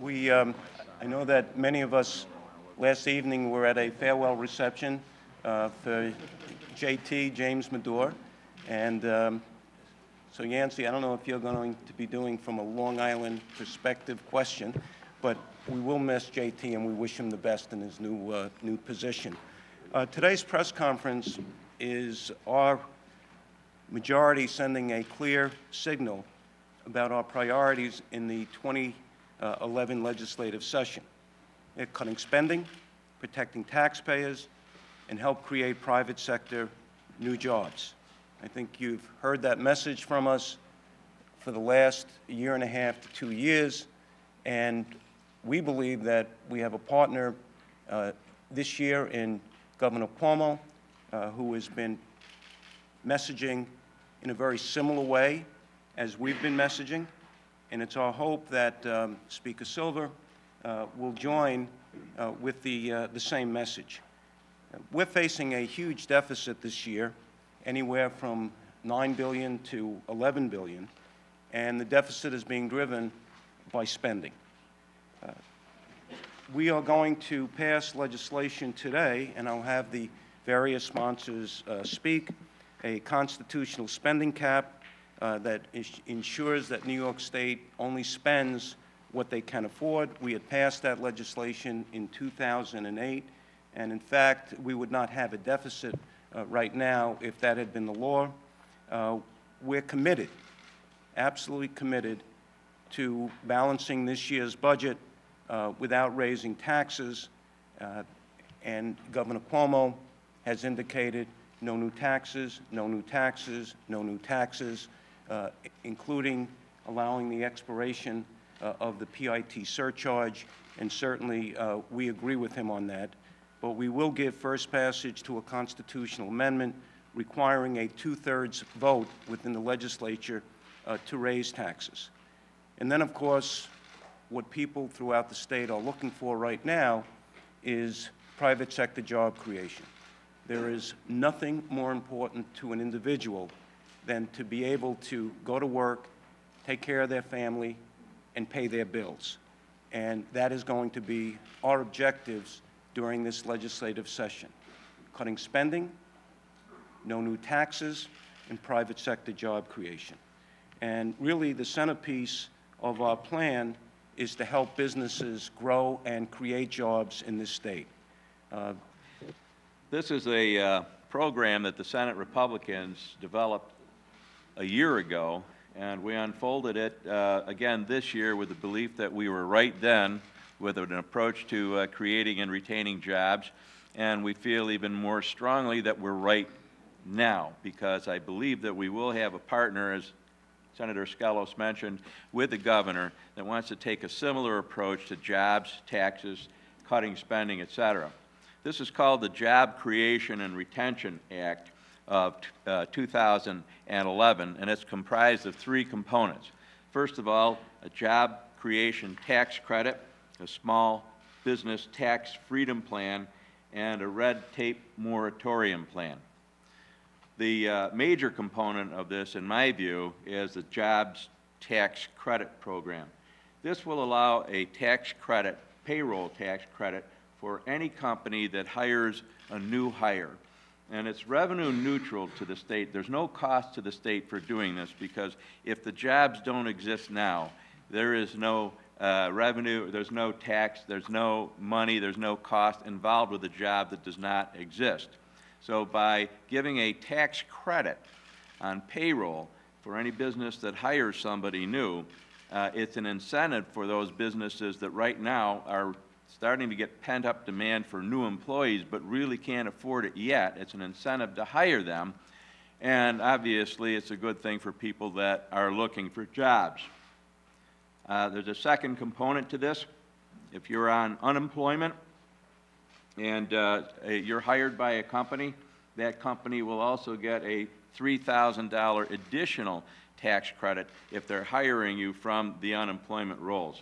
I know that many of us last evening were at a farewell reception for JT, James Medore, and so Yancey, I don't know if you're going to be doing from a Long Island perspective question, but we will miss JT and we wish him the best in his new position. Today's press conference is our majority sending a clear signal about our priorities in the 2011 legislative session. They're cutting spending, protecting taxpayers, and help create private sector new jobs. I think you've heard that message from us for the last year and a half to 2 years, and we believe that we have a partner this year in Governor Cuomo, who has been messaging in a very similar way as we've been messaging, and it's our hope that Speaker Silver will join with the same message. We're facing a huge deficit this year, anywhere from $9 billion to $11 billion, and the deficit is being driven by spending. We are going to pass legislation today, and I'll have the various sponsors speak, a constitutional spending cap that ensures that New York State only spends what they can afford. We had passed that legislation in 2008, and in fact, we would not have a deficit right now if that had been the law. We're committed, absolutely committed, to balancing this year's budget without raising taxes, and Governor Cuomo has indicated no new taxes, no new taxes, no new taxes, including allowing the expiration of the PIT surcharge, and certainly we agree with him on that. But we will give first passage to a constitutional amendment requiring a 2/3 vote within the legislature to raise taxes. And then, of course, what people throughout the state are looking for right now is private sector job creation. There is nothing more important to an individual than to be able to go to work, take care of their family, and pay their bills. And that is going to be our objectives during this legislative session: cutting spending, no new taxes, and private sector job creation. And really, the centerpiece of our plan is to help businesses grow and create jobs in this state. This is a program that the Senate Republicans developed a year ago, and we unfolded it again this year with the belief that we were right then with an approach to creating and retaining jobs, and we feel even more strongly that we're right now, because I believe that we will have a partner, as Senator Skelos mentioned, with the governor that wants to take a similar approach to jobs, taxes, cutting spending, et cetera. This is called the Job Creation and Retention Act of 2011, and it's comprised of 3 components. First of all, a job creation tax credit, a small business tax freedom plan, and a red tape moratorium plan. The major component of this, in my view, is the Jobs Tax Credit Program. This will allow a tax credit, payroll tax credit, for any company that hires a new hire. And it's revenue neutral to the state. There's no cost to the state for doing this, because if the jobs don't exist now, there is no revenue, there's no tax, there's no money, there's no cost involved with a job that does not exist. So by giving a tax credit on payroll for any business that hires somebody new, it's an incentive for those businesses that right now are starting to get pent-up demand for new employees but really can't afford it yet. It's an incentive to hire them, and obviously it's a good thing for people that are looking for jobs. There's a second component to this. If you're on unemployment and you're hired by a company, that company will also get a $3,000 additional tax credit if they're hiring you from the unemployment rolls.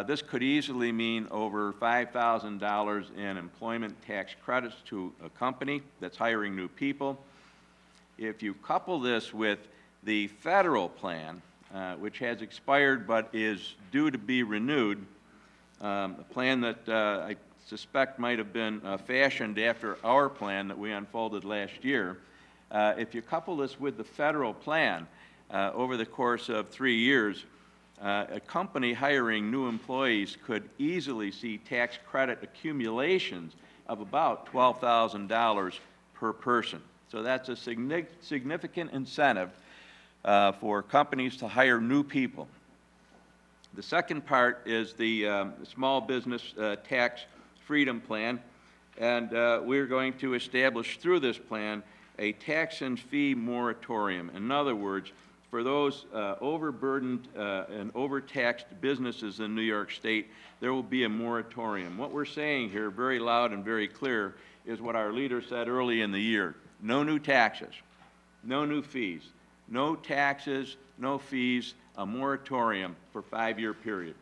This could easily mean over $5,000 in employment tax credits to a company that's hiring new people. If you couple this with the federal plan, which has expired but is due to be renewed, a plan that I suspect might have been fashioned after our plan that we unfolded last year. If you couple this with the federal plan, over the course of 3 years, a company hiring new employees could easily see tax credit accumulations of about $12,000 per person. So that's a significant incentive for companies to hire new people. The second part is the small business tax freedom plan, and we're going to establish through this plan a tax and fee moratorium. In other words, for those overburdened and overtaxed businesses in New York State, there will be a moratorium. What we're saying here, very loud and very clear, is what our leader said early in the year. No new taxes, no new fees, no taxes, no fees, a moratorium for a 5-year period.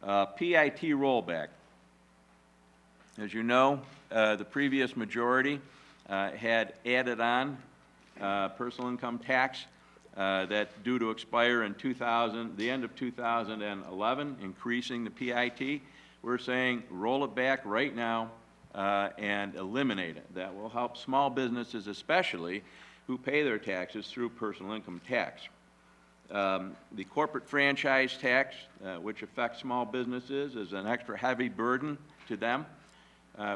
PIT rollback. As you know, the previous majority had added on personal income tax that's due to expire in the end of 2011, increasing the PIT. We're saying roll it back right now and eliminate it. That will help small businesses especially who pay their taxes through personal income tax. The corporate franchise tax, which affects small businesses, is an extra heavy burden to them.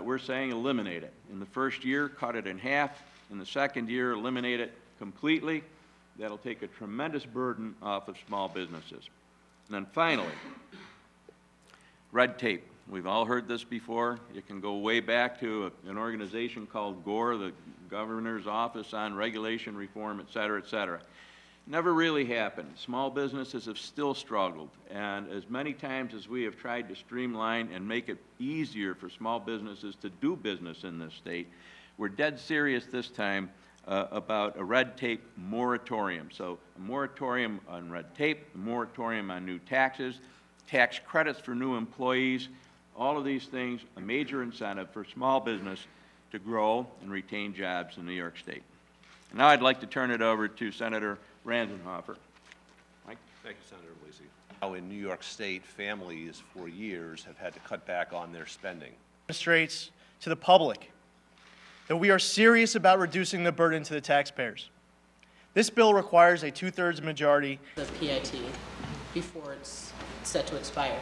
We're saying eliminate it. In the first year, cut it in half. In the second year, eliminate it completely. That'll take a tremendous burden off of small businesses. And then finally, red tape. We've all heard this before. You can go way back to an organization called GOR, the Governor's Office on Regulation Reform, et cetera, et cetera. Never really happened. Small businesses have still struggled, and as many times as we have tried to streamline and make it easier for small businesses to do business in this state, we're dead serious this time about a red tape moratorium. So a moratorium on red tape, a moratorium on new taxes, tax credits for new employees, all of these things, a major incentive for small business to grow and retain jobs in New York State. Now I'd like to turn it over to Senator Randenhofer. Mike? Thank you, Senator Blasey. Now in New York State, families for years have had to cut back on their spending. Demonstrates to the public that we are serious about reducing the burden to the taxpayers. This bill requires a 2/3 majority of PIT before it's set to expire.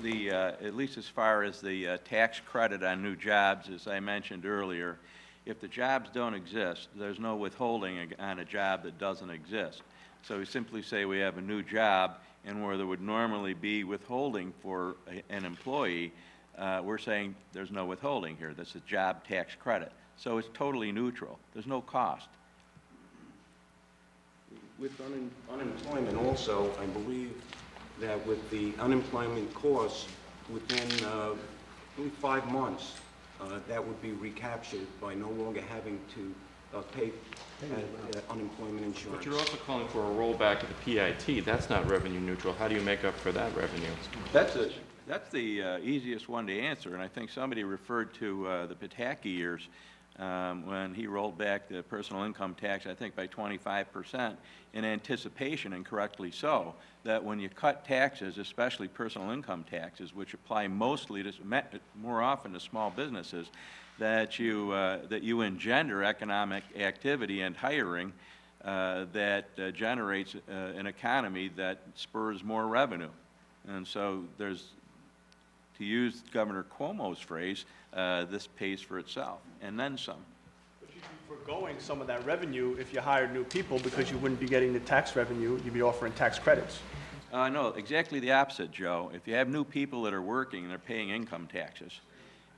At least as far as the tax credit on new jobs, as I mentioned earlier, if the jobs don't exist, there's no withholding on a job that doesn't exist. So we simply say we have a new job, and where there would normally be withholding for an employee, we're saying there's no withholding here. That's a job tax credit. So it's totally neutral. There's no cost. With unemployment also, I believe that with the unemployment costs, within only 5 months, that would be recaptured by no longer having to pay unemployment insurance. But you're also calling for a rollback of the PIT. That's not revenue neutral. How do you make up for that revenue? That's the easiest one to answer, and I think somebody referred to the Pataki years when he rolled back the personal income tax, I think by 25%, in anticipation, and correctly so, that when you cut taxes, especially personal income taxes, which apply mostly to, more often to small businesses, that you engender economic activity and hiring that generates an economy that spurs more revenue. And so there's, to use Governor Cuomo's phrase, this pays for itself, and then some. But you'd be foregoing some of that revenue if you hired new people because you wouldn't be getting the tax revenue, you'd be offering tax credits. No, exactly the opposite, Joe. If you have new people that are working, they're paying income taxes.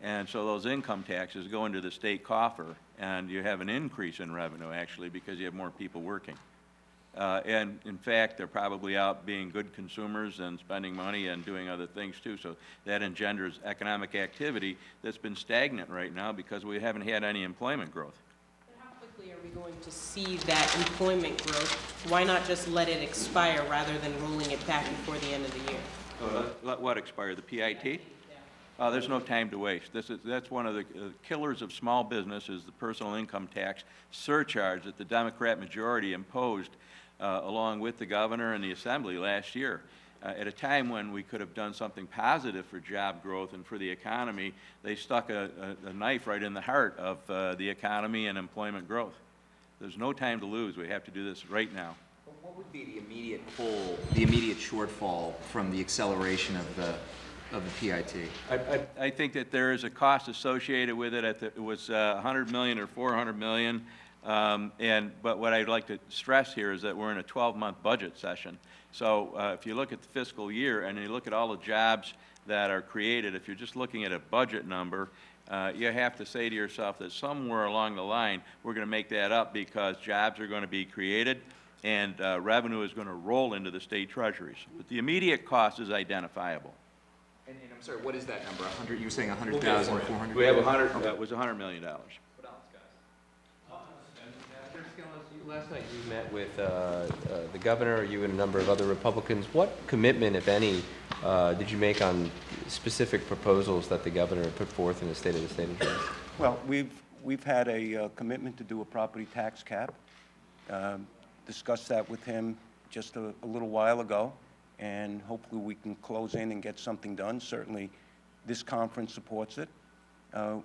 And so those income taxes go into the state coffer, and you have an increase in revenue, actually, because you have more people working. And in fact, they're probably out being good consumers and spending money and doing other things too. So that engenders economic activity that's been stagnant right now because we haven't had any employment growth. But how quickly are we going to see that employment growth? Why not just let it expire rather than rolling it back before the end of the year? Let what expire? The PIT? There's no time to waste. That's one of the killers of small business is the personal income tax surcharge that the Democrat majority imposed along with the governor and the assembly last year. at a time when we could have done something positive for job growth and for the economy, they stuck a knife right in the heart of the economy and employment growth. There's no time to lose. We have to do this right now. What would be the immediate hole, the immediate shortfall from the acceleration of the PIT? I think that there is a cost associated with it. It was 100 million or 400 million. But what I'd like to stress here is that we're in a 12-month budget session. So if you look at the fiscal year and you look at all the jobs that are created, if you're just looking at a budget number, you have to say to yourself that somewhere along the line we're going to make that up because jobs are going to be created and revenue is going to roll into the state treasuries. But the immediate cost is identifiable. And I'm sorry, what is that number? 100? You were saying 100,000, 400? We have 100. That was $100 million. Last night you met with the governor, you and a number of other Republicans. What commitment, if any, did you make on specific proposals that the governor put forth in the State of the State address? Well, we've had a commitment to do a property tax cap. Discussed that with him just a little while ago, and hopefully we can close in and get something done. Certainly, this conference supports it.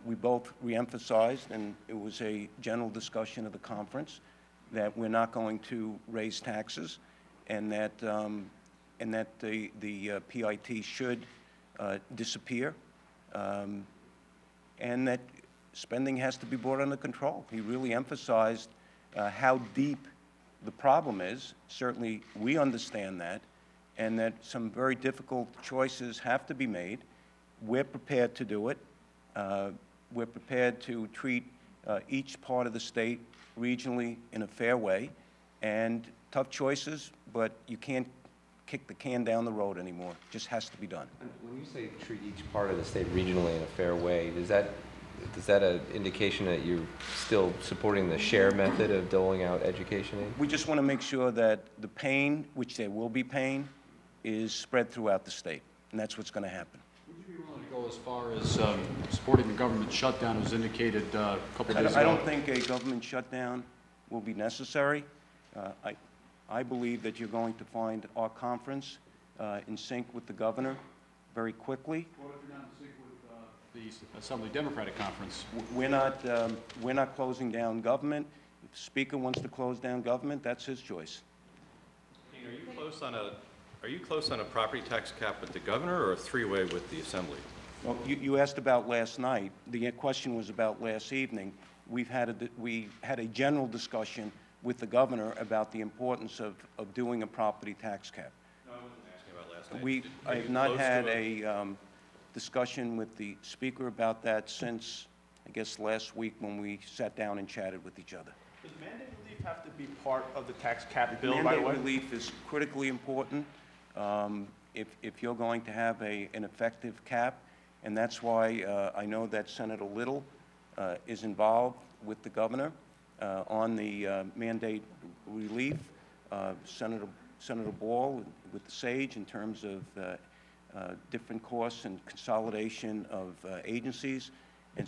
We both reemphasized, and it was a general discussion of the conference, that we're not going to raise taxes, and that the PIT should disappear, and that spending has to be brought under control. He really emphasized how deep the problem is. Certainly, we understand that, and that some very difficult choices have to be made. We're prepared to do it. We're prepared to treat each part of the state regionally in a fair way, and tough choices, but you can't kick the can down the road anymore. It just has to be done. When you say treat each part of the state regionally in a fair way, is that an indication that you're still supporting the share method of doling out education aid? We just want to make sure that the pain, which there will be pain, is spread throughout the state, and that's what's going to happen. Would you be willing to go as far as supporting the government shutdown as indicated a couple days ago? I don't think a government shutdown will be necessary. I believe that you're going to find our conference in sync with the governor very quickly. What if you're not in sync with the Assembly Democratic Conference? We're not closing down government. If the Speaker wants to close down government, that's his choice. Are you close on a property tax cap with the governor or a three-way with the Assembly? Well, you asked about last night. The question was about last evening. We had a general discussion with the governor about the importance of doing a property tax cap. No, I wasn't asking about last night. I have not had a discussion with the Speaker about that since, I guess, last week when we sat down and chatted with each other. Does mandate relief have to be part of the tax cap bill, by the way? Mandate relief is critically important if you're going to have an effective cap, and that's why I know that Senator Little is involved with the governor on the mandate relief. Senator Ball with the SAGE in terms of different costs and consolidation of agencies, and